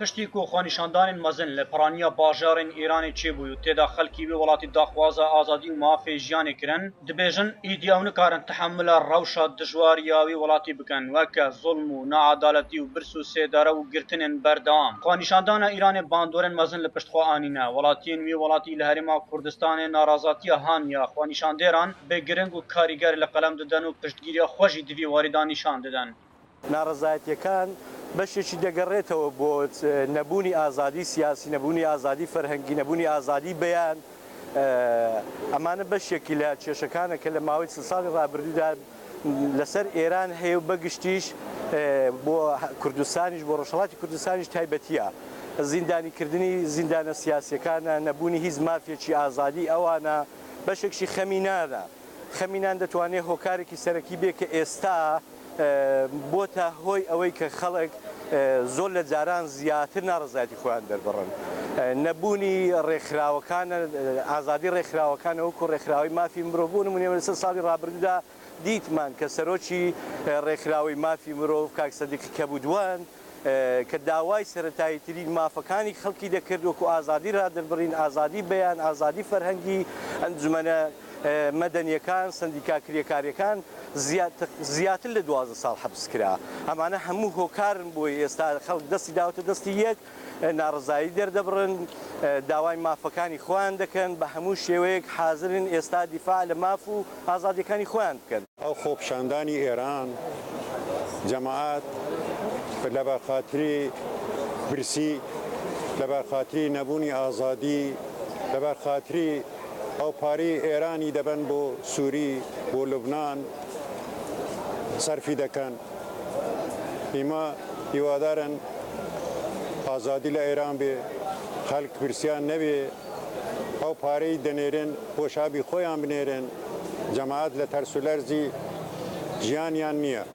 پشتی کو خۆنیشاندانên mezin li piraniya bajarên Îranê çêbû û têda xelkî wê welatî daxwaza azadî û mafê jiyanê kirin, dibêjin îdiya ew nikarin tehemûla rewşa dijwar ya wê welatî bikin, weke zulm û needaletî û birs û sêdare û girtinên berdewam. Xweşandana Îranê bandorên mezin li pişt xwe anîne. Welatiyên wê welatî li Herêma Kurdistanê narazatiya haniya xwenîşandêran bê giring û karîger li qelem didin û piştgiriya xwe jî di vî warî da nîşan didin. ناڕەزایەتیەکان بەشێکی دەگەڕێتەوە بۆ نەبوونی ئازادی سیاسی، نەبوونی ئازادی فەرهەنگی، نەبوونی ئازادی بەیان. ئەمانە بەشێکی لە کێشەکانە کە لە ماوەی ساڵی ڕابردوودا لەسەر ئێران هەیە و بەگشتیش بۆ کوردستانیش بۆ ڕۆژهەڵاتی کوردستانیش تایبەتیە. زیندانیکردنی زیندانە سیاسیەکانە، نەبوونی هیچ مافێکی ئازادی ئەوانە بەشێکی خەمینانە. خەمینان دەتوانێت هۆکارێکی سەرەکی بێ کە ئێستا بۆتە هۆی ئەوەی کە خەڵک زۆر لە جاران زیاتر ناڕزایەتی خۆیان دەربڕن. نەبوونی ڕێکخراوەکانە، ئازادی ڕێکخراوەکانە وەکو ڕێکخراوی مافی مرۆڤ نمونێ لەسەر ساڵی ڕابردوودا دیتمان کە سەرۆکی ڕێکخراوی مافی مرۆڤ کاک سەدیق کەبودوان کە داوای سەرەتاییترین مافەکانی خەڵکی دەکرد وەکو ئازادی ڕادەربڕین، ئازادی بەیان، ئازادی فەرهەنگی، ئەنجومەنە مەدەنیەکان، سندیکاکریەکاریەکان زیاتر لە 12 ساڵ حەبس کرا. ئەمانە هەموو هۆکارن بۆی ئێستا خەڵک دەستی داوەتە دەستی یەک، ناڕزایی دەردەبڕن، داوای مافەکانی خۆیان دەکەن، بە هەموو شێوەیەک حازرن ئێستا دیفاع لە ماف و ئازادیەکانی خۆیان بکەن. ئەو خۆپیشاندانی ئێران جەماعەت لەبەرخاتری برسی، لەبەرخاتری نەبوونی ئازادی، لەبەرخاتری ئەو پارەی ئێرانی دەبن بۆ سووری، بۆ لوبنان سەرفی دەکەن. ئێمە هیوادارن ئازادی لە ئێران بێ، خەڵک برسیان نەبێ، ئەو پارەی دەنێرن بۆ شابی خۆیان بنێرن، جەماعەت لە تەرس و لەرزی ژیانیان نییە.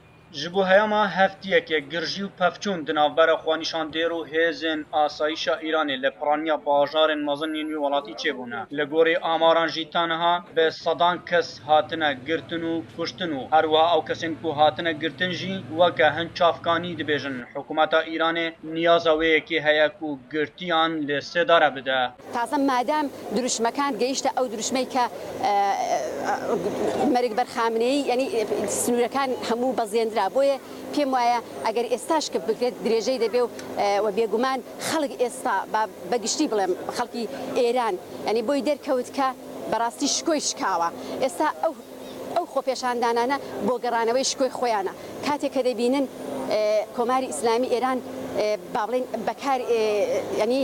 Ji bo heyama heftiyekê girjî û pevçûn di navbera xwenîşandêr û hêzên asayîşa Îranê li piraniya bajarên mezin yên wê welatî çêbûne. Li gorî amaran jî taniha bi sedan kes hatine girtin û kuştin û herwiha ew kesên ku hatine girtin jî weke hin çavkanî dibêjin hikûmeta Îranê niyaza wê yekê heye ku girtiyan li sêdare bide. Taze madem duruşmekan geyişte ew duruşmeyê ke Melik Berxameneyî yanî sinûrekan hemû beziyên بۆیە پێم وایە ئەگەر ئێستاش کە بکرێت درێژەی دەبێ و بێگومان خەڵک ئێستا بەگشتی بڵێم خەڵکی ئێران ینی بۆی دەرکەوت کە بەڕاستی شکۆی شکاوە. ئێستا ئەو خۆپێشاندانانە بۆ گەڕانەوەی شکۆی خۆیانە کاتێک کە دەبینن کۆماری ئیسلامی ئێران باڵێن بەکار ینی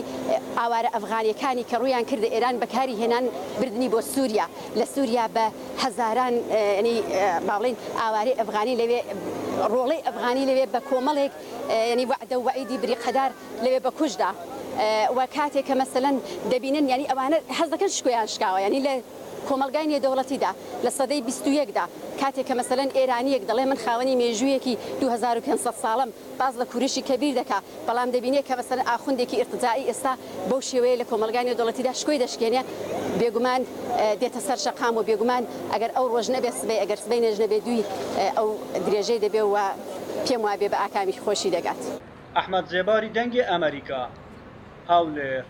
ئاوارە ئەفغانیەکانی کە ڕوویان کردە ئێران بەکاری هێنان بردننی بۆ سووریا، لە سووریا بە هەزاران ینی باڵێن ئاوارەی ئەفغانی لەوێ ڕۆڵەی ئەفغانی لەوێ بە کۆمەڵێک ینی وعدە و وعیدی بریقەدار لەوێ بە کوشدا و کاتێک کە مەسەلەن دەبینن ینی ئەوانە حەز دەکەن شکۆیان شکاوە ینی لە کۆمەلگای نێودەوڵەتیدا لە سەدەی 21دا کاتێک کە مەسەلەن ئێرانیەک دەڵێ من خاوەنی مێژوویەکی 2500 ساڵم باز لە کوورشی کەبیر دەکا، بەڵام دەبینێت کە مەسەلەن ئاخوندێکی ئیرتجاعی ئێستا بەو شێوەیە لە کۆمەلگای نێودەوڵەتیدا شکۆی دەشکێنێ، بێگومان دێتە سەر شەقام و بێگومان ئەگەر ئەو ڕۆژ نەبێ سبەی ئەگەر سبەی نێژ نەبێ دووی ئەو درێژەی دەبێ و پێم وابێ بە ئاکامی خۆشی دەگات. ئەحمەد زێباری دەنگی ئەمریکا هەولێر.